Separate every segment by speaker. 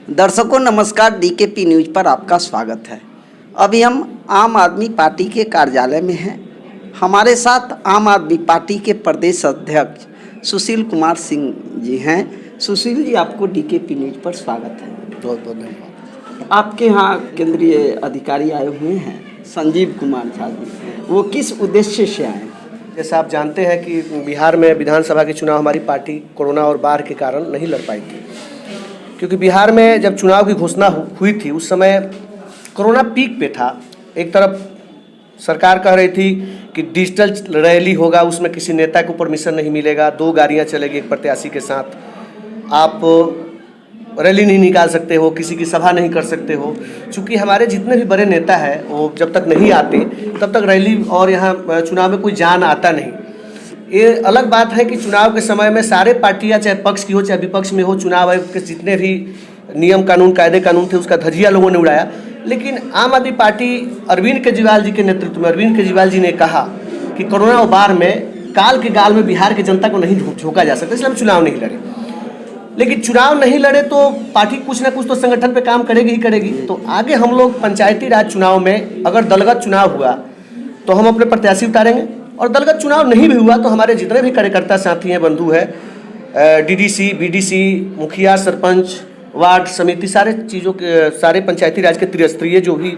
Speaker 1: दर्शकों नमस्कार, DKP news पर आपका स्वागत है। अभी हम आम आदमी पार्टी के कार्यालय में हैं। हमारे साथ आम आदमी पार्टी के प्रदेश अध्यक्ष सुशील कुमार सिंह जी हैं। सुशील जी, आपको डीकेपी न्यूज़ पर स्वागत है।
Speaker 2: बहुत बहुत धन्यवाद।
Speaker 1: आपके यहाँ केंद्रीय अधिकारी आए हुए हैं, संजीव कुमार झा जी, वो किस उद्देश्य से आए?
Speaker 2: जैसा आप जानते हैं कि बिहार में विधानसभा के चुनाव हमारी पार्टी कोरोना और बाढ़ के कारण नहीं लड़ पाई थी, क्योंकि बिहार में जब चुनाव की घोषणा हुई थी उस समय कोरोना पीक पे था। एक तरफ सरकार कह रही थी कि डिजिटल रैली होगा, उसमें किसी नेता को परमिशन नहीं मिलेगा, 2 गाड़ियां चलेगी एक प्रत्याशी के साथ, आप रैली नहीं निकाल सकते हो, किसी की सभा नहीं कर सकते हो। चूँकि हमारे जितने भी बड़े नेता हैं वो जब तक नहीं आते तब तक रैली और यहाँ चुनाव में कोई जान आता नहीं। ये अलग बात है कि चुनाव के समय में सारे पार्टियां, चाहे पक्ष की हो चाहे विपक्ष में हो, चुनाव आयोग के जितने भी नियम कानून कायदे कानून थे उसका धजिया लोगों ने उड़ाया। लेकिन आम आदमी पार्टी अरविंद केजरीवाल जी के नेतृत्व में, अरविंद केजरीवाल जी ने कहा कि कोरोना और बाढ़ में काल के गाल में बिहार की जनता को नहीं झोंका जा सकता, इसलिए हम चुनाव नहीं लड़े। लेकिन चुनाव नहीं लड़े तो पार्टी कुछ ना कुछ तो संगठन पे काम करेगी ही करेगी। तो आगे हम लोग पंचायती राज चुनाव में अगर दलगत चुनाव हुआ तो हम अपने प्रत्याशी उतारेंगे, और दलगत चुनाव नहीं भी हुआ तो हमारे जितने भी कार्यकर्ता साथी हैं, बंधु है, डीडीसी, बीडीसी, मुखिया, सरपंच, वार्ड समिति, सारे चीज़ों के, सारे पंचायती राज के त्रिस्तरीय जो भी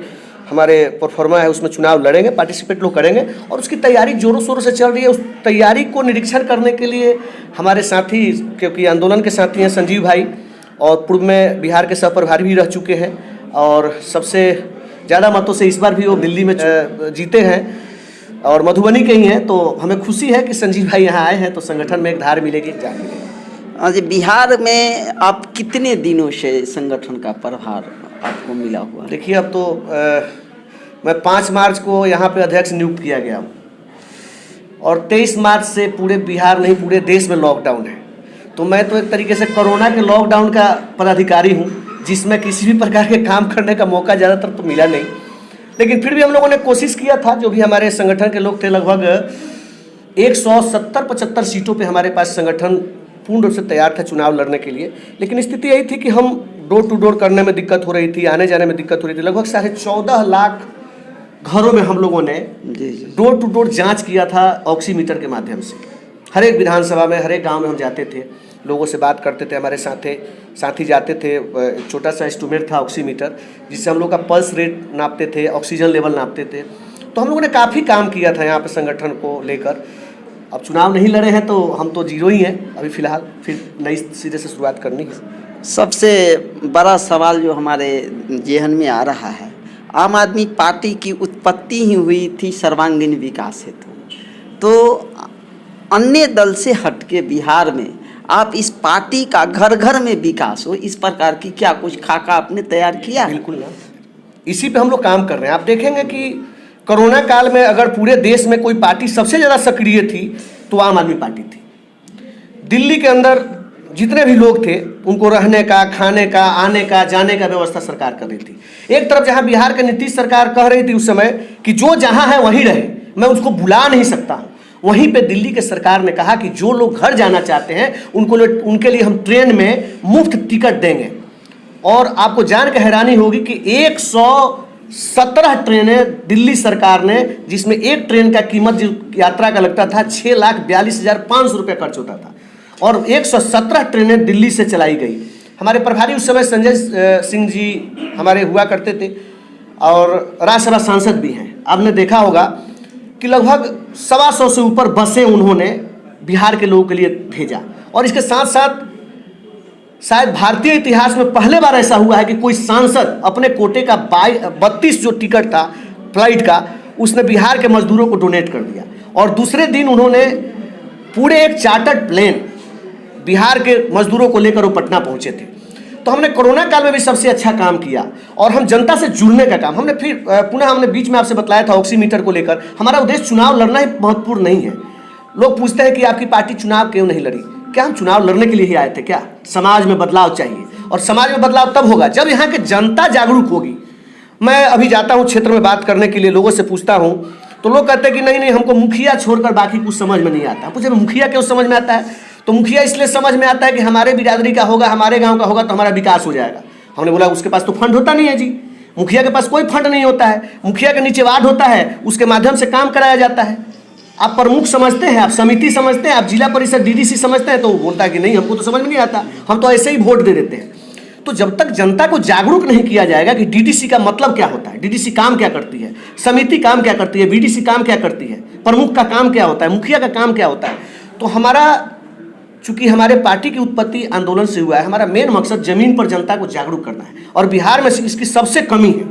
Speaker 2: हमारे परफॉर्मा है उसमें चुनाव लड़ेंगे, पार्टिसिपेट लोग करेंगे। और उसकी तैयारी जोरों शोरों से चल रही है। उस तैयारी को निरीक्षण करने के लिए हमारे साथी, क्योंकि आंदोलन के साथी हैं संजीव भाई, और पूर्व में बिहार के सह प्रभारी भी रह चुके हैं, और सबसे ज़्यादा मतों से इस बार भी वो दिल्ली में जीते हैं और मधुबनी के ही हैं। तो हमें खुशी है कि संजीव भाई यहाँ आए हैं तो संगठन में एक धार मिलेगी, एक जान मिलेगी।
Speaker 1: आज बिहार में आप कितने दिनों से संगठन का प्रभार आपको मिला हुआ?
Speaker 2: देखिए, अब तो मैं 5 मार्च को यहाँ पे अध्यक्ष नियुक्त किया गया हूँ, और 23 मार्च से पूरे बिहार नहीं पूरे देश में लॉकडाउन है। तो मैं तो एक तरीके से कोरोना के लॉकडाउन का पदाधिकारी हूँ, जिसमें किसी भी प्रकार के काम करने का मौका ज़्यादातर तो मिला नहीं। लेकिन फिर भी हम लोगों ने कोशिश किया था, जो भी हमारे संगठन के लोग थे, लगभग 170-75 सीटों पे हमारे पास संगठन पूर्ण रूप से तैयार था चुनाव लड़ने के लिए। लेकिन स्थिति यही थी कि हम डोर टू डोर करने में दिक्कत हो रही थी, आने जाने में दिक्कत हो रही थी। लगभग 14.5 लाख घरों में हम लोगों ने डोर टू डोर जाँच किया था ऑक्सीमीटर के माध्यम से। हर एक विधानसभा में, हर एक गाँव में हम जाते थे, लोगों से बात करते थे, हमारे साथी जाते थे। एक छोटा सा इंस्ट्रूमेंट था ऑक्सीमीटर, जिससे हम लोग का पल्स रेट नापते थे, ऑक्सीजन लेवल नापते थे। तो हम लोगों ने काफ़ी काम किया था यहाँ पे संगठन को लेकर। अब चुनाव नहीं लड़े हैं तो हम तो जीरो ही हैं अभी फ़िलहाल, फिर नई सिरे से शुरुआत करनी है।
Speaker 1: सबसे बड़ा सवाल जो हमारे जेहन में आ रहा है, आम आदमी पार्टी की उत्पत्ति ही हुई थी सर्वांगीण विकास हेतु, तो अन्य दल से हटके बिहार में आप इस पार्टी का घर घर में विकास हो, इस प्रकार की क्या कुछ खाका आपने तैयार किया?
Speaker 2: बिल्कुल ना, इसी पे हम लोग काम कर रहे हैं। आप देखेंगे कि कोरोना काल में अगर पूरे देश में कोई पार्टी सबसे ज़्यादा सक्रिय थी तो आम आदमी पार्टी थी। दिल्ली के अंदर जितने भी लोग थे उनको रहने का, खाने का, आने का, जाने का व्यवस्था सरकार कर रही थी। एक तरफ जहां बिहार के नीतीश सरकार कह रही थी उस समय कि जो जहां है वहीं रहे, मैं उसको बुला नहीं सकता हूं, वहीं पे दिल्ली के सरकार ने कहा कि जो लोग घर जाना चाहते हैं उनके लिए हम ट्रेन में मुफ्त टिकट देंगे। और आपको जान के हैरानी होगी कि 117 ट्रेनें दिल्ली सरकार ने, जिसमें एक ट्रेन का कीमत जो यात्रा का लगता था 6,42,500 रुपये खर्च होता था, और 117 ट्रेनें दिल्ली से चलाई गई। हमारे प्रभारी उस समय संजय सिंह जी हमारे हुआ करते थे, और राज्यसभा सांसद भी हैं। आपने देखा होगा कि लगभग 125 से ऊपर बसें उन्होंने बिहार के लोगों के लिए भेजा। और इसके साथ साथ शायद भारतीय इतिहास में पहले बार ऐसा हुआ है कि कोई सांसद अपने कोटे का 32 जो टिकट था फ्लाइट का, उसने बिहार के मजदूरों को डोनेट कर दिया। और दूसरे दिन उन्होंने पूरे एक चार्टर्ड प्लेन बिहार के मजदूरों को लेकर वो पटना पहुंचे थे। तो हमने कोरोना काल में भी सबसे अच्छा काम किया, और हम जनता से जुड़ने का काम हमने फिर पुनः हमने बीच में आपसे बतलाया था ऑक्सीमीटर को लेकर। हमारा उद्देश्य चुनाव लड़ना ही महत्वपूर्ण नहीं है। लोग पूछते हैं कि आपकी पार्टी चुनाव क्यों नहीं लड़ी? क्या हम चुनाव लड़ने के लिए ही आए थे क्या? समाज में बदलाव चाहिए, और समाज में बदलाव तब होगा जब यहाँ की जनता जागरूक होगी। मैं अभी जाता हूँ क्षेत्र में बात करने के लिए, लोगों से पूछता हूँ तो लोग कहते हैं कि नहीं नहीं, हमको मुखिया छोड़कर बाकी कुछ समझ में नहीं आता। पूछे मुखिया क्यों समझ में आता है? तो मुखिया इसलिए समझ में आता है कि हमारे बिरादरी का होगा, हमारे गांव का होगा तो हमारा विकास हो जाएगा। हमने बोला उसके पास तो फंड होता नहीं है जी, मुखिया के पास कोई फंड नहीं होता है, मुखिया के नीचे वार्ड होता है, उसके माध्यम से काम कराया जाता है। आप प्रमुख समझते हैं, आप समिति समझते हैं, आप जिला परिषद डीडीसी समझते हैं, तो वो बोलता है कि नहीं हमको तो समझ में नहीं आता, हम तो ऐसे ही वोट दे देते हैं। तो जब तक जनता को जागरूक नहीं किया जाएगा कि डीडीसी का मतलब क्या होता है, डीडीसी काम क्या करती है, समिति काम क्या करती है, बीडीसी काम क्या करती है, प्रमुख का काम क्या होता है, मुखिया का काम क्या होता है, तो हमारा चूंकि हमारे पार्टी की उत्पत्ति आंदोलन से हुआ है, हमारा मेन मकसद जमीन पर जनता को जागरूक करना है। और बिहार में इसकी सबसे कमी है,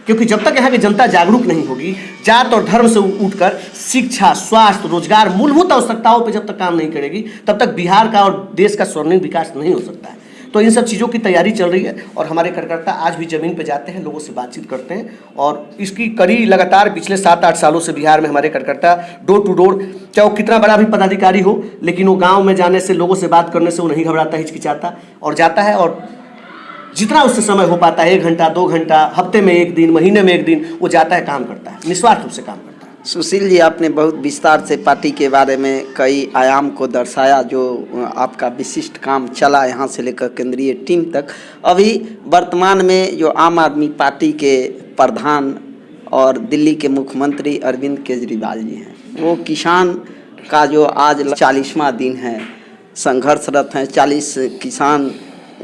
Speaker 2: क्योंकि जब तक यहाँ की जनता जागरूक नहीं होगी, जात और धर्म से उठकर शिक्षा, स्वास्थ्य, रोजगार, मूलभूत आवश्यकताओं पर जब तक काम नहीं करेगी, तब तक बिहार का और देश का स्वर्णिम विकास नहीं हो सकता है। तो इन सब चीज़ों की तैयारी चल रही है और हमारे कार्यकर्ता आज भी ज़मीन पे जाते हैं, लोगों से बातचीत करते हैं और इसकी कड़ी लगातार पिछले 7-8 सालों से बिहार में हमारे कार्यकर्ता डोर टू डोर, चाहे वो कितना बड़ा भी पदाधिकारी हो, लेकिन वो गांव में जाने से, लोगों से बात करने से वो नहीं घबराता, हिचकिचाता और जाता है। और जितना उससे समय हो पाता है, 1 घंटा 2 घंटा, हफ्ते में 1 दिन, महीने में 1 दिन, वो जाता है, काम करता है, निस्वार्थ रूप से काम करता है।
Speaker 1: सुशील जी, आपने बहुत विस्तार से पार्टी के बारे में कई आयाम को दर्शाया, जो आपका विशिष्ट काम चला यहाँ से लेकर केंद्रीय टीम तक। अभी वर्तमान में जो आम आदमी पार्टी के प्रधान और दिल्ली के मुख्यमंत्री अरविंद केजरीवाल जी हैं, वो किसान का जो आज 40वां दिन है, संघर्षरत हैं, 40 किसान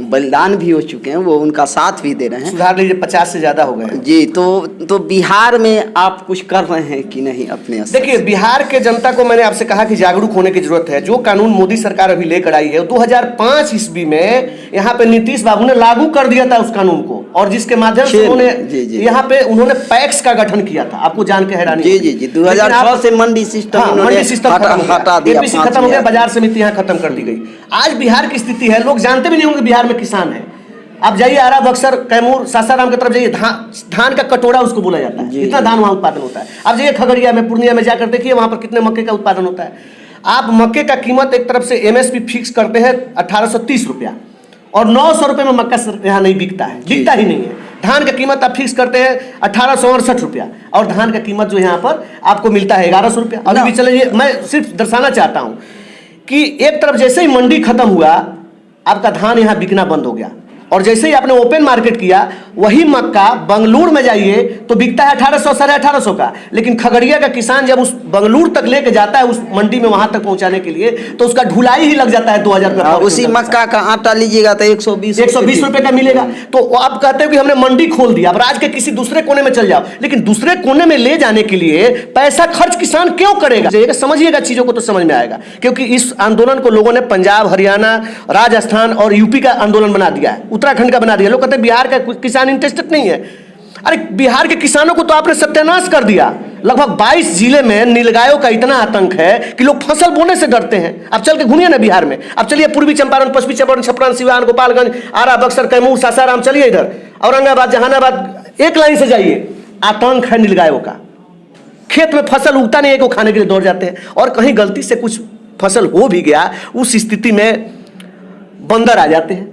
Speaker 1: बलिदान भी हो चुके हैं, वो उनका साथ भी दे रहे हैं।
Speaker 2: सुधार लीजिए, 50 से ज़्यादा हो गए
Speaker 1: जी। तो बिहार में आप कुछ कर रहे हैं कि नहीं अपने?
Speaker 2: देखिए, बिहार के जनता को मैंने आपसे कहा कि जागरूक होने की जरूरत है। जो कानून मोदी सरकार अभी लेकर आई है, 2005 ईस्वी में यहाँ पे नीतीश बाबू ने लागू कर दिया था उस कानून को, और जिसके माध्यम से उन्होंने यहाँ पे उन्होंने पैक्स का गठन किया था। आपको जान के हैरानी
Speaker 1: जी 2006 से मंडी सिस्टम
Speaker 2: हटा दिया, एपीसी खत्म हो गया, बाजार समिति यहाँ खत्म कर दी गई। आज बिहार की स्थिति है, लोग जानते भी नहीं होंगे बिहार में किसान है। आप जाइए आरा, बक्सर, कैमूर, सासाराम की तरफ जाइए, धान का कटोरा उसको बोला जाता है, इतना धान वहाँ उत्पादन होता है। आप जाइए खगड़िया में, पूर्णिया में जाकर देखिए वहाँ पर कितने मक्के का उत्पादन होता है। आप मक्के का कीमत एक तरफ से एमएसपी फिक्स करते हैं 1830 रुपया, और 900 रुपये में मक्का यहाँ नहीं बिकता है, बिकता ही नहीं है। धान का कीमत आप फिक्स करते हैं 1868 रुपया, और धान का कीमत जो यहाँ पर आपको मिलता है 1100 रुपया। अभी भी चलिए, मैं सिर्फ दर्शाना चाहता हूँ कि एक तरफ जैसे ही मंडी खत्म हुआ, आपका धान यहाँ बिकना बंद हो गया, और जैसे ही आपने ओपन मार्केट किया, वही मक्का बंगलुरु में जाइए तो बिकता है 1800 1850 का, लेकिन खगड़िया का किसान जब उस बंगलुरु तक लेके जाता है, उस मंडी में वहां तक पहुंचाने के लिए, तो उसका ढुलाई ही लग जाता है 2000 रुपये।
Speaker 1: उसी मक्का का आटा लीजिएगा तो 120
Speaker 2: रुपये का मिलेगा। तो आप कहते हो कि हमने मंडी खोल दिया, अब राज्य के किसी दूसरे कोने में चल जाओ, लेकिन दूसरे कोने में ले जाने के लिए पैसा खर्च किसान क्यों करेगा? समझिएगा, चीजों को तो समझ में आएगा, क्योंकि इस आंदोलन को लोगों ने पंजाब, हरियाणा, राजस्थान और यूपी का आंदोलन बना दिया है, उत्तराखंड का बना दिया। लोग कहते हैं बिहार का किसान इंटरेस्टेड नहीं है। अरे बिहार के किसानों को तो आपने सत्यानाश कर दिया। लगभग 22 जिले में नीलगायों का इतना आतंक है कि लोग फसल बोने से डरते हैं। आप चल के घूमिए ना बिहार में, आप चलिए पूर्वी चंपारण, पश्चिमी चंपारण, छपरा, सिवान, गोपालगंज, आरा, बक्सर, कैमूर, सासाराम, चलिए इधर औरंगाबाद, जहानाबाद, एक लाइन से जाइए, आतंक है नीलगायों का। खेत में फसल उगता नहीं है, को खाने के लिए दौड़ जाते हैं, और कहीं गलती से कुछ फसल हो भी गया, उस स्थिति में बंदर आ जाते हैं।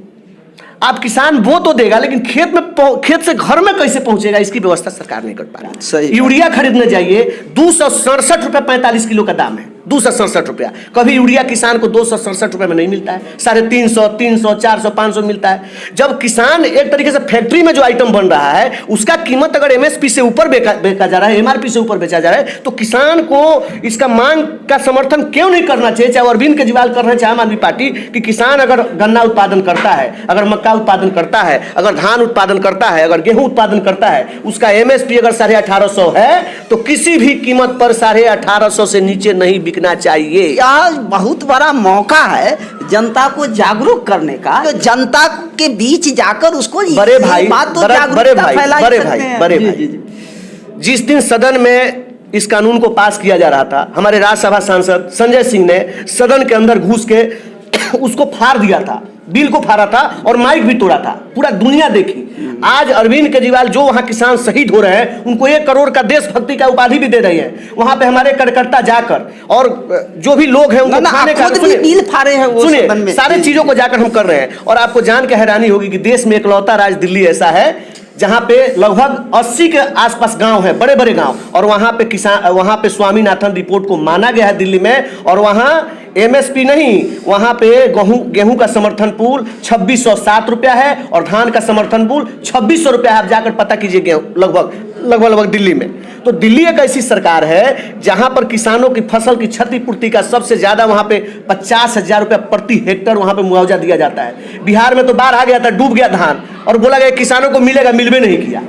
Speaker 2: आप किसान वो तो देगा, लेकिन खेत से घर में कैसे पहुंचेगा, इसकी व्यवस्था सरकार नहीं कर पा रहा है। यूरिया खरीदने जाइए, 267 रुपये 45 किलो का दाम है, 267 रुपया। कभी यूरिया किसान को 267 रुपये में नहीं मिलता है, 350, 300, 400, 500 मिलता है। जब किसान एक तरीके से फैक्ट्री में जो आइटम बन रहा है, उसका कीमत अगर एमएसपी से ऊपर बेचा जा रहा है, एमआरपी से ऊपर बेचा जा रहा है, तो किसान को इसका मांग का समर्थन क्यों नहीं करना चाहिए? चाहे अरविंद केजरीवाल कर रहे हैं, चाहे आम आदमी पार्टी, कि किसान अगर गन्ना उत्पादन करता है, अगर मक्का उत्पादन करता है, अगर धान उत्पादन करता है, अगर गेहूं उत्पादन करता है, उसका एमएसपी अगर 1850 है, तो किसी भी कीमत पर 1850 से नीचे नहीं बिकना चाहिए।
Speaker 1: यह बहुत बड़ा मौका है जनता को जागरूक करने का, तो जनता के बीच जाकर उसको
Speaker 2: बड़े भाई, जिस दिन सदन में इस कानून को पास किया जा रहा था, हमारे राज्यसभा सांसद संजय सिंह ने सदन के अंदर घुस के उसको फाड़ दिया था, बिल को फाड़ा था और माइक भी तोड़ा था, पूरा दुनिया देखी। आज अरविंद केजरीवाल जो वहां किसान शहीद हो रहे हैं, उनको 1 करोड़ का देशभक्ति का उपाधि भी दे रही है। वहां पे हमारे कार्यकर्ता जाकर, और जो भी लोग हैं उनको खाने का
Speaker 1: बिल फाड़े हैं,
Speaker 2: सुनिए, सारे चीजों को जाकर हम कर रहे हैं। और आपको जान के हैरानी होगी कि देश में इकलौता राज्य दिल्ली ऐसा है जहां पे लगभग 80 के आसपास गांव है, बड़े बड़े गांव, और वहां पे स्वामीनाथन रिपोर्ट को माना गया है दिल्ली में, और वहां एमएसपी नहीं, वहां पे गेहूं का समर्थन मूल्य 2607 रुपया है और धान का समर्थन मूल्य 2600 रुपया है। आप जाकर पता कीजिए गेहूं लगभग दिल्ली में। तो दिल्ली एक ऐसी सरकार है जहां पर किसानों की फसल की क्षतिपूर्ति का सबसे ज्यादा वहां पे 50,000 रुपया प्रति हेक्टर वहां पे मुआवजा दिया जाता है। बिहार में तो बाढ़ आ गया था, डूब गया धान, और बोला गया किसानों को मिलेगा, मिलवे नहीं किया,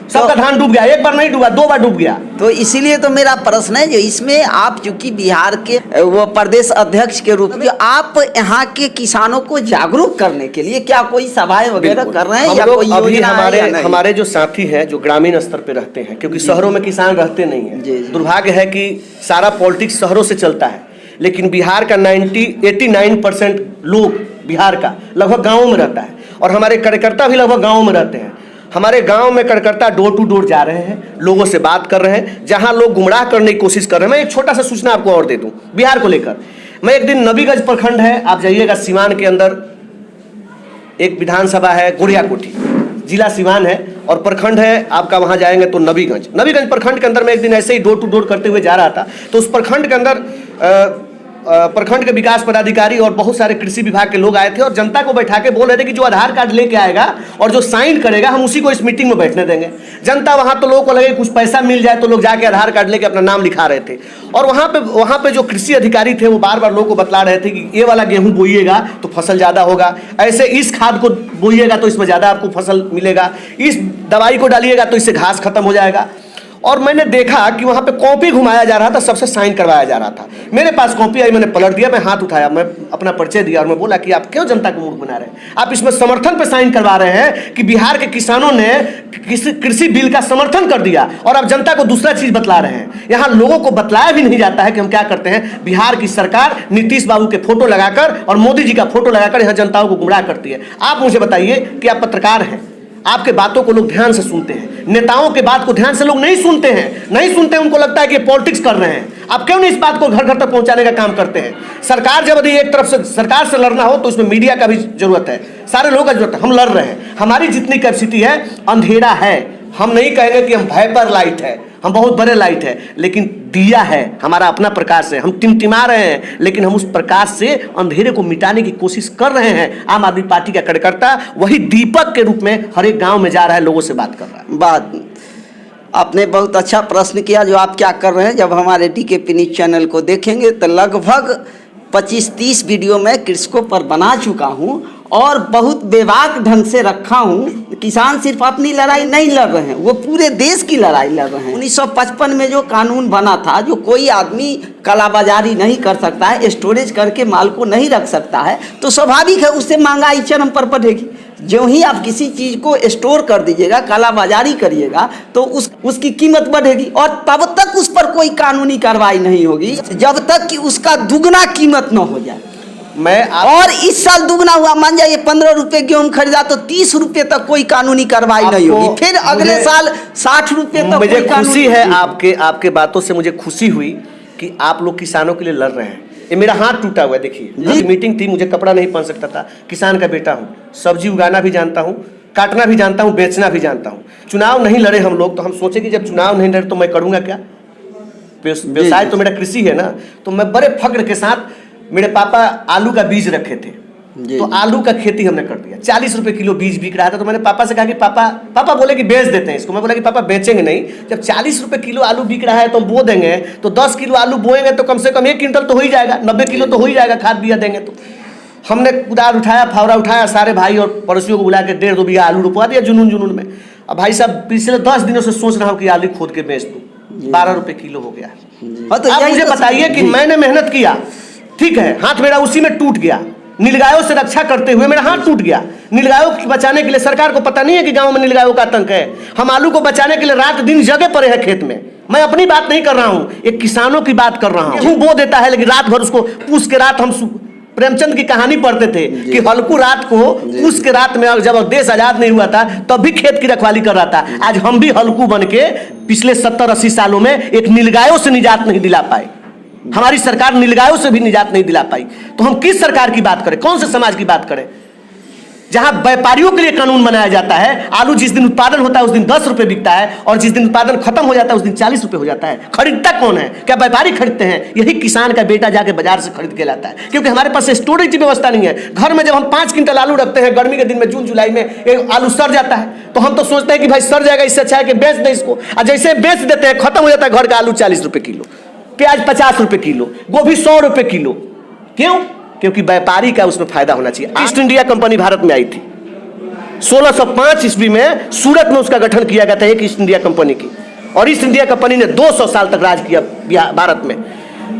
Speaker 2: सबका धान डूब गया। एक बार नहीं डूबा, 2 बार डूब गया।
Speaker 1: तो इसीलिए तो मेरा प्रश्न है, जो इसमें आप चूंकि बिहार के वो प्रदेश अध्यक्ष के रूप में आप यहाँ के किसानों को जागरूक करने के लिए क्या कोई सभाएं वगैरह कर रहे हैं या कोई
Speaker 2: अभी
Speaker 1: योजना है या नहीं?
Speaker 2: हमारे जो साथी हैं जो ग्रामीण स्तर पे रहते हैं, क्योंकि शहरों में किसान रहते नहीं है, दुर्भाग्य है कि सारा पॉलिटिक्स शहरों से चलता है, लेकिन बिहार का 89% लोग बिहार का लगभग गाँवों में रहता है, और हमारे कार्यकर्ता भी लगभग गाँवों में रहते हैं। हमारे गांव में कार्यकर्ता डोर टू डोर जा रहे हैं, लोगों से बात कर रहे हैं, जहां लोग गुमराह करने की कोशिश कर रहे हैं। मैं एक छोटा सा सूचना आपको और दे दूं बिहार को लेकर। मैं एक दिन नबीगंज प्रखंड है, आप जाइएगा, सीवान के अंदर एक विधानसभा है, गोरियाकोठी, जिला सीवान है और प्रखंड है आपका, वहां जाएंगे तो नबीगंज प्रखंड के अंदर मैं एक दिन ऐसे ही डोर टू डोर करते हुए जा रहा था। तो उस प्रखंड के अंदर प्रखंड के विकास पदाधिकारी और बहुत सारे कृषि विभाग के लोग आए थे और जनता को बैठा के बोल रहे थे कि जो आधार कार्ड लेके आएगा और जो साइन करेगा हम उसी को इस मीटिंग में बैठने देंगे। जनता वहां तो लोगों को लगे कुछ पैसा मिल जाए, तो लोग जाके आधार कार्ड लेके अपना नाम लिखा रहे थे। और वहां पे जो कृषि अधिकारी थे वो बार बार लोगों को बतला रहे थे कि ये वाला गेहूं बोइएगा तो फसल ज्यादा होगा, ऐसे इस खाद को बोइएगा तो इसमें ज्यादा आपको फसल मिलेगा, इस दवाई को डालिएगा तो इससे घास खत्म हो जाएगा। और मैंने देखा कि वहां पे कॉपी घुमाया जा रहा था, सबसे साइन करवाया जा रहा था। मेरे पास कॉपी आई, मैंने पलट दिया, मैं हाथ उठाया, मैं अपना परिचय दिया और मैं बोला कि आप क्यों जनता को मूर्ख बना रहे हैं? आप इसमें समर्थन पे साइन करवा रहे हैं कि बिहार के किसानों ने कृषि बिल का समर्थन कर दिया और अब जनता को दूसरा चीज बतला रहे हैं। यहाँ लोगों को बतलाया भी नहीं जाता है कि हम क्या करते हैं। बिहार की सरकार नीतीश बाबू के फोटो लगाकर और मोदी जी का फोटो लगाकर यहाँ जनताओं को गुमराह करती है। आप मुझे बताइए कि आप पत्रकार हैं, आपके बातों को लोग ध्यान से सुनते हैं, नेताओं के बात को ध्यान से लोग नहीं सुनते हैं, उनको लगता है कि पॉलिटिक्स कर रहे हैं। आप क्यों नहीं इस बात को घर घर तक पहुंचाने का काम करते हैं? सरकार जब यदि एक तरफ से सरकार से लड़ना हो तो उसमें मीडिया का भी जरूरत है, सारे लोगों का जरूरत है। हम लड़ रहे हैं, हमारी जितनी कैपेसिटी है, अंधेरा है, हम नहीं कहेंगे कि हम हाइपर लाइट है, हम बहुत बड़े लाइट है, लेकिन दिया है, हमारा अपना प्रकाश है, हम टिमटिमा रहे हैं, लेकिन हम उस प्रकाश से अंधेरे को मिटाने की कोशिश कर रहे हैं। आम आदमी पार्टी का कार्यकर्ता वही दीपक के रूप में हर एक गांव में जा रहा है, लोगों से बात कर रहा है।
Speaker 1: बात आपने बहुत अच्छा प्रश्न किया, जो आप क्या कर रहे हैं। जब हमारे DKP न्यूज चैनल को देखेंगे तो लगभग 25-30 वीडियो मैं कृषकों पर बना चुका हूं और बहुत बेबाक ढंग से रखा हूं। किसान सिर्फ अपनी लड़ाई नहीं लड़ रहे हैं, वो पूरे देश की लड़ाई लड़ रहे हैं। 1955 में जो कानून बना था, जो कोई आदमी कालाबाजारी नहीं कर सकता है, स्टोरेज करके माल को नहीं रख सकता है, तो स्वाभाविक है उससे महंगाई चरम पर बढ़ेगी। जो ही आप किसी चीज को स्टोर कर दीजिएगा, कालाबाजारी करिएगा, तो उसकी कीमत बढ़ेगी और तब तक उस पर कोई कानूनी कार्रवाई नहीं होगी जब तक कि उसका दुगना कीमत न हो जाए। और इस साल दुगना हुआ, मान जाइए 15 रुपए गेहूं खरीदा तो 30 रुपए तक कोई कानूनी कार्रवाई नहीं होगी, फिर अगले साल 60 रुपए तक।
Speaker 2: मुझे खुशी है आपके बातों से, मुझे खुशी हुई कि आप लोग किसानों के लिए लड़ रहे हैं। ये मेरा हाथ टूटा हुआ है, देखिए मीटिंग थी, मुझे कपड़ा नहीं पहन सकता था, किसान का बेटा हूँ, सब्जी उगाना भी जानता हूँ, काटना भी जानता हूँ, बेचना भी जानता हूँ। चुनाव नहीं लड़े हम लोग, तो हम सोचे कि जब चुनाव नहीं लड़े तो मैं करूँगा क्या? व्यवसाय तो मेरा कृषि है ना। तो मैं बड़े फख्र के साथ, मेरे पापा आलू का बीज रखे थे, तो आलू का खेती हमने कर दिया। 40 रुपए किलो बीज बिक रहा था, तो मैंने पापा से कहा कि पापा बोले कि बेच देते हैं इसको। मैं बोला कि पापा बेचेंगे नहीं, जब 40 रुपए किलो आलू बिक रहा है तो हम बो देंगे, तो 10 किलो आलू बोएंगे तो कम से कम 1 क्विंटल तो हो ही जाएगा, 90 किलो तो हो ही जाएगा, खाद बिया देंगे। तो हमने कुदाल उठाया, फावड़ा उठाया, सारे भाई और पड़ोसियों को बुला के 1.5-2 बीघा आलू रोपवा दिया जुनून में। अब भाई साहब पिछले 10 दिनों से सोच रहा हूँ कि आलू खोद के बेच दूँ, 12 रुपए किलो हो गया। आप मुझे बताइए कि मैंने मेहनत किया, ठीक है, हाथ मेरा उसी में टूट गया, नीलगायों से रक्षा करते हुए मेरा हाथ टूट गया। नीलगायों को बचाने के लिए सरकार को पता नहीं है कि गांव में नीलगायों का आतंक है। हम आलू को बचाने के लिए रात दिन जगे पड़े हैं खेत में। मैं अपनी बात नहीं कर रहा हूं, एक किसानों की बात कर रहा हूं। गेहूं बो देता है, लेकिन रात भर उसको पूस के रात, हम प्रेमचंद की कहानी पढ़ते थे कि हल्कू रात को पूस के रात में, जब देश आजाद नहीं हुआ था तब भी खेत की रखवाली कर रहा था। आज हम भी हल्कू बन के पिछले 70-80 सालों में एक नीलगायों से निजात नहीं दिला पाए। हमारी सरकार नीलगायों से भी निजात नहीं दिला पाई, तो हम किस सरकार की बात करें, कौन से समाज की बात करें? जहां व्यापारियों के लिए कानून बनाया जाता है। आलू जिस दिन उत्पादन होता है उस दिन 10 रुपए बिकता है, और जिस दिन उत्पादन खत्म हो जाता है उस दिन 40 रुपए हो जाता है। खरीदता कौन है? क्या व्यापारी खरीदते हैं? यही किसान का बेटा जाके बाजार से खरीद के लाता है, क्योंकि हमारे पास स्टोरेज की व्यवस्था नहीं है। घर में जब हम 5 क्विंटल आलू रखते हैं, गर्मी के दिन में जून जुलाई में एक आलू सड़ जाता है, तो हम तो सोचते हैं कि भाई सड़ जाएगा, इससे अच्छा है कि बेच दें इसको। और जैसे बेच देते हैं, खत्म हो जाता है घर का आलू 40 रुपए किलो, प्याज 50 रुपए किलो, गोभी 100 रुपए किलो। क्यों? क्योंकि व्यापारी का उसमें फायदा होना चाहिए। ईस्ट इंडिया कंपनी भारत में आई थी 1605 ईस्वी में, सूरत में उसका गठन किया गया था एक ईस्ट इंडिया कंपनी की, और ईस्ट इंडिया कंपनी ने 200 साल तक राज किया भारत में।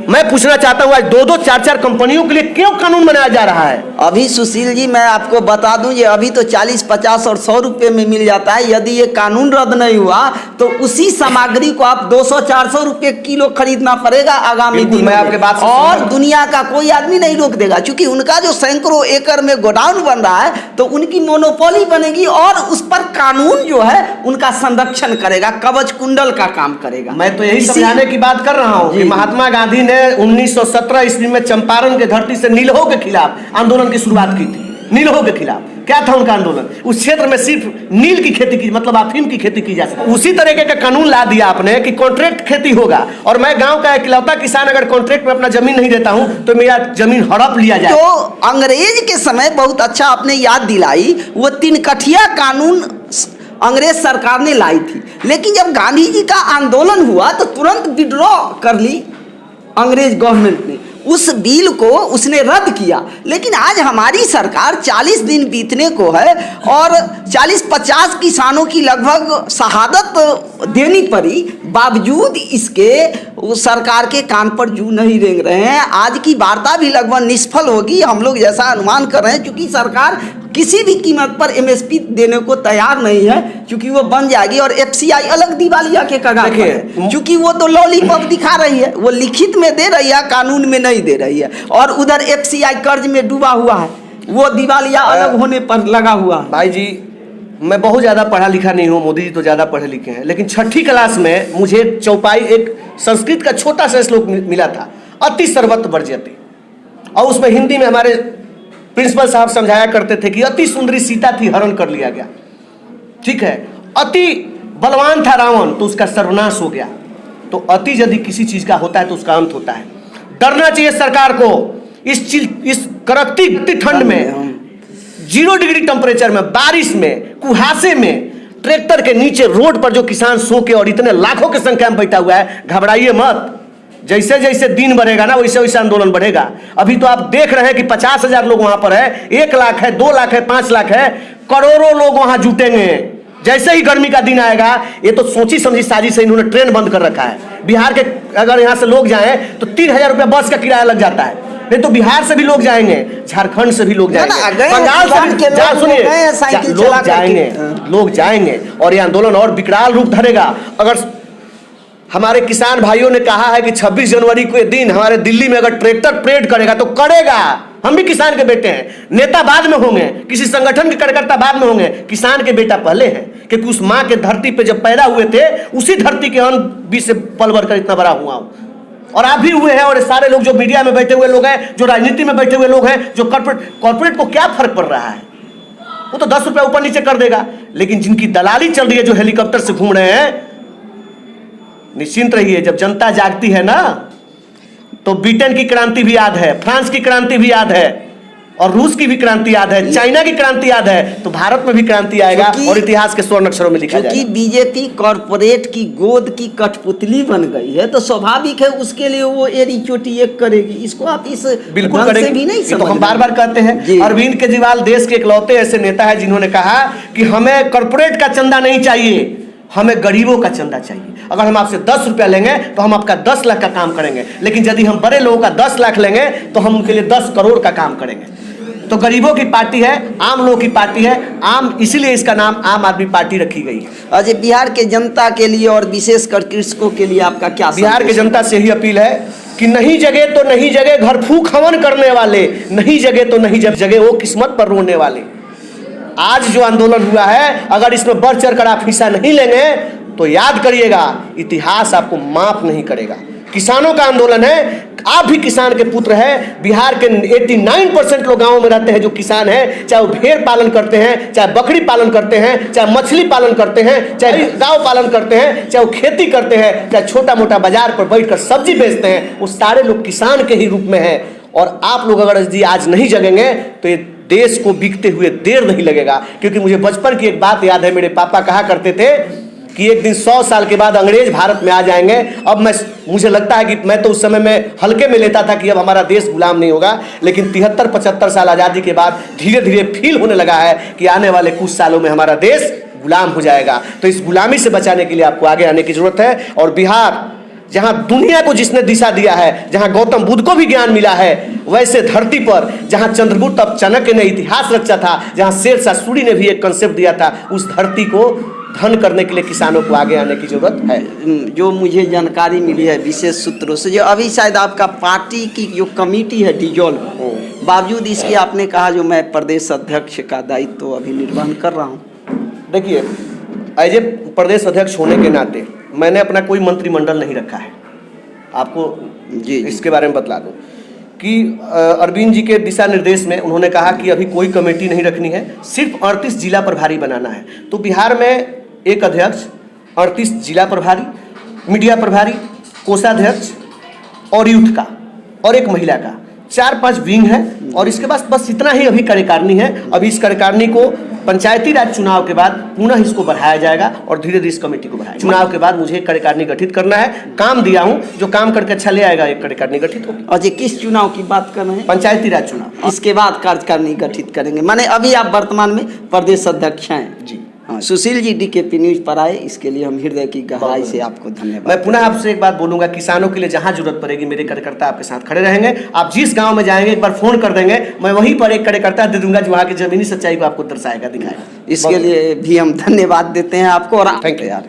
Speaker 2: मैं पूछना चाहता हूं, आज 2-2, 4-4 कंपनियों के लिए क्यों कानून बनाया जा रहा है?
Speaker 1: अभी सुशील जी मैं आपको बता दूं, ये अभी तो 40, 50 और 100 रुपए में मिल जाता है। यदि ये कानून रद्द नहीं हुआ तो उसी सामग्री को आप 200-400 रुपए किलो खरीदना पड़ेगा आगामी दिनों में।
Speaker 2: आपके बात से
Speaker 1: और दुनिया का कोई आदमी नहीं रोक देगा, क्योंकि उनका जो सैकड़ों एकड़ में गोडाउन बन रहा है, तो उनकी मोनोपोली बनेगी और उस पर कानून जो है उनका संरक्षण करेगा, कवच कुंडल का काम करेगा।
Speaker 2: मैं तो यही समझाने की बात कर रहा हूं कि महात्मा गांधी ने 1917 ईस्वी में चंपारण के धरती से नीलहो के खिलाफ आंदोलन की शुरुआत की थी। नीलहो के खिलाफ क्या था उनका आंदोलन? उस क्षेत्र में सिर्फ नील की खेती की, मतलब अफीम की खेती की जा सकती। उसी तरीके का कानून ला दिया आपने कि कॉन्ट्रैक्ट खेती होगा, और मैं गांव का इकलौता किसान अगर कॉन्ट्रैक्ट में अपना जमीन नहीं देता हूं तो मेरा जमीन हड़प लिया जाए।
Speaker 1: तो अंग्रेज के समय बहुत अच्छा आपने याद दिलाई, वो 3 कठिया कानून अंग्रेज सरकार ने लाई थी, लेकिन जब गांधी जी का आंदोलन हुआ तो तुरंत विड्रॉ कर ली अंग्रेज गवर्नमेंट ने, उस बिल को उसने रद्द किया। लेकिन आज हमारी सरकार 40 दिन बीतने को है और 40-50 किसानों की लगभग शहादत देनी पड़ी, बावजूद इसके सरकार के कान पर जू नहीं रेंग रहे हैं। आज की वार्ता भी लगभग निष्फल होगी, हम लोग जैसा अनुमान कर रहे हैं, क्योंकि सरकार किसी भी कीमत पर MSP देने को तैयार नहीं है, क्योंकि वो बन जाएगी। और FCI अलग दिवालिया के कगार पर है, क्योंकि वो तो लॉलीपॉप दिखा रही है, वो लिखित में दे रही है, कानून में नहीं दे रही है। और उधर FCI कर्ज में डूबा हुआ है, वो दिवालिया अलग होने पर लगा हुआ है।
Speaker 2: भाई जी, मैं बहुत ज़्यादा पढ़ा लिखा नहीं हूँ, मोदी जी तो ज़्यादा पढ़े लिखे हैं, लेकिन 6ठी क्लास में मुझे चौपाई एक संस्कृत का छोटा सा श्लोक मिला था, अति सर्वत्र वर्जयते, और उसमें हिंदी में हमारे प्रिंसिपल साहब समझाया करते थे कि अति सुंदरी सीता थी, हरण कर लिया गया। ठीक है, अति बलवान था रावण, तो उसका सर्वनाश हो गया। तो अति यदि किसी चीज का होता है तो उसका अंत होता है। डरना चाहिए सरकार को इस कड़कती ठंड में, 0 डिग्री टेम्परेचर में, बारिश में, कुहासे में, ट्रैक्टर के नीचे रोड पर जो किसान सो के और इतने लाखों की संख्या में बैठा हुआ है, घबराइए मत। जैसे जैसे दिन बढ़ेगा ना, वैसे वैसे आंदोलन बढ़ेगा। अभी तो आप देख रहे हैं कि 50,000 लोग वहां पर है, 1 लाख है, 2 लाख है, 5 लाख है, करोड़ों लोग वहां जुटेंगे। जैसे ही गर्मी का दिन आएगा, ये तो सोची समझी साजिश से इन्होंने ट्रेन बंद कर रखा है। बिहार के अगर यहाँ से लोग जाएं तो 3,000 रुपया बस का किराया लग जाता है। नहीं तो बिहार से भी लोग जाएंगे, झारखंड से भी लोग जाएंगे, बंगाल से भी, सुनिए, लोग जाएंगे और ये आंदोलन और विकराल रूप धरेगा। अगर हमारे किसान भाइयों ने कहा है कि 26 जनवरी को दिन हमारे दिल्ली में अगर ट्रैक्टर परेड करेगा तो करेगा। हम भी किसान के बेटे हैं, नेता बाद में होंगे, किसी संगठन के कार्यकर्ता बाद में होंगे, किसान के बेटा पहले हैं, क्योंकि उस माँ के धरती पे जब पैदा हुए थे, उसी धरती के अन्न बीज से पल भर कर इतना बड़ा हुआ हूँ। और आप भी हुए हैं, और सारे लोग जो मीडिया में बैठे हुए लोग हैं, जो राजनीति में बैठे हुए लोग हैं, जो कॉर्पोरेट को क्या फर्क पड़ रहा है? वो तो 10 रुपया ऊपर नीचे कर देगा। लेकिन जिनकी दलाली चल रही है, जो हेलीकॉप्टर से घूम रहे हैं, निश्चिंत रहिए, जब जनता जागती है ना, तो ब्रिटेन की क्रांति भी याद है, फ्रांस की क्रांति भी याद है, और रूस की भी क्रांति याद है, चाइना की क्रांति याद है, तो भारत में भी क्रांति आएगा और इतिहास के स्वर्ण अक्षरों में लिखा जाएगा।
Speaker 1: क्योंकि बीजेपी कॉर्पोरेट की गोद की कठपुतली बन गई है, तो स्वाभाविक है उसके लिए वो एड़ी चोटी एक करेगी। इसको आप इस
Speaker 2: बिल्कुल
Speaker 1: से भी नहीं समझ,
Speaker 2: तो हम बार बार कहते हैं, अरविंद केजरीवाल देश के इकलौते ऐसे नेता है जिन्होंने कहा कि हमें कॉर्पोरेट का चंदा नहीं चाहिए, हमें गरीबों का चंदा चाहिए। अगर हम आपसे 10 रुपया लेंगे तो हम आपका 10 लाख का काम करेंगे, लेकिन यदि हम बड़े लोगों का 10 लाख लेंगे तो हम उनके लिए 10 करोड़ का काम करेंगे। तो गरीबों की पार्टी है, आम लोगों की पार्टी है, आम, इसीलिए इसका नाम आम आदमी पार्टी रखी गई है।
Speaker 1: अजय, बिहार के जनता के लिए और विशेषकर कृषकों के लिए आपका क्या?
Speaker 2: बिहार के जनता से यही अपील है कि नहीं जगे तो नहीं जगे घर फूक हवन करने वाले, नहीं जगे तो नहीं जगे वो किस्मत पर रोने वाले। आज जो आंदोलन हुआ है, अगर इसमें बढ़ चढ़ कर आप हिस्सा नहीं लेंगे तो याद करिएगा, इतिहास आपको माफ नहीं करेगा। किसानों का आंदोलन है, आप भी किसान के पुत्र हैं। बिहार के 89% लोग गाँव में रहते हैं जो किसान हैं, चाहे वो भेड़ पालन करते हैं, चाहे बकरी पालन करते हैं, चाहे मछली पालन करते हैं, चाहे गाँव पालन करते हैं, चाहे वो खेती करते हैं, चाहे छोटा मोटा बाजार पर बैठकर सब्जी बेचते हैं, वो सारे लोग किसान के ही रूप में हैं। और आप लोग अगर यदि आज नहीं जगेंगे तो ये देश को बिकते हुए देर नहीं लगेगा। क्योंकि मुझे बचपन की एक बात याद है, मेरे पापा कहा करते थे कि एक दिन 100 साल के बाद अंग्रेज भारत में आ जाएंगे। अब मुझे लगता है कि मैं तो उस समय में हल्के में लेता था कि अब हमारा देश गुलाम नहीं होगा, लेकिन 73-75 साल आज़ादी के बाद धीरे धीरे फील होने लगा है कि आने वाले कुछ सालों में हमारा देश गुलाम हो जाएगा। तो इस गुलामी से बचाने के लिए आपको आगे आने की जरूरत है। और बिहार, जहां दुनिया को जिसने दिशा दिया है, जहां गौतम बुद्ध को भी ज्ञान मिला है, वैसे धरती पर जहां चंद्रगुप्त अब चाणक्य ने इतिहास रचा था, जहां शेरशाह सूरी ने भी एक कंसेप्ट दिया था, उस धरती को धन करने के लिए किसानों को आगे आने की जरूरत है।
Speaker 1: जो मुझे जानकारी मिली है विशेष सूत्रों से, जो अभी शायद आपका पार्टी की जो कमेटी है डिजॉल्व, बावजूद इसके आपने कहा जो मैं प्रदेश अध्यक्ष का दायित्व तो अभी निर्वहन कर रहा हूँ।
Speaker 2: देखिए, एज ए प्रदेश अध्यक्ष होने के नाते मैंने अपना कोई मंत्रिमंडल नहीं रखा है। आपको जी इसके बारे में बतला दूं कि अरविंद जी के दिशा निर्देश में उन्होंने कहा कि अभी कोई कमेटी नहीं रखनी है, सिर्फ 38 जिला प्रभारी बनाना है। तो बिहार में एक अध्यक्ष, 38 जिला प्रभारी, मीडिया प्रभारी, कोषाध्यक्ष और यूथ का और एक महिला का 4-5 विंग है। और इसके बाद बस इतना ही अभी कार्यकारिणी है। अभी इस कार्यकारिणी को पंचायती राज चुनाव के बाद पुनः इसको बढ़ाया जाएगा और धीरे धीरे इस कमेटी को बढ़ाया। चुनाव के बाद मुझे कार्यकारिणी गठित करना है, काम दिया हूं, जो काम करके अच्छा ले आएगा एक कार्यकारिणी गठित होगी।
Speaker 1: और ये किस चुनाव की बात कर रहे हैं?
Speaker 2: पंचायती राज चुनाव।
Speaker 1: इसके बाद कार्यकारिणी गठित करेंगे, माने अभी आप वर्तमान में प्रदेश अध्यक्ष हैं
Speaker 2: जी।
Speaker 1: हाँ, सुशील जी DKP न्यूज पर आए, इसके लिए हम हृदय की गहराई से आपको धन्यवाद।
Speaker 2: मैं पुनः आपसे एक बात बोलूंगा, किसानों के लिए जहां जरूरत पड़ेगी मेरे कार्यकर्ता आपके साथ खड़े रहेंगे। आप जिस गांव में जाएंगे एक बार फोन कर देंगे, मैं वहीं पर एक कार्यकर्ता दे दूंगा जो वहां की जमीनी सच्चाई को आपको दर्शाएगा, दिखाएगा।
Speaker 1: इसके लिए भी हम धन्यवाद देते हैं आपको। और
Speaker 2: थैंक यू यार।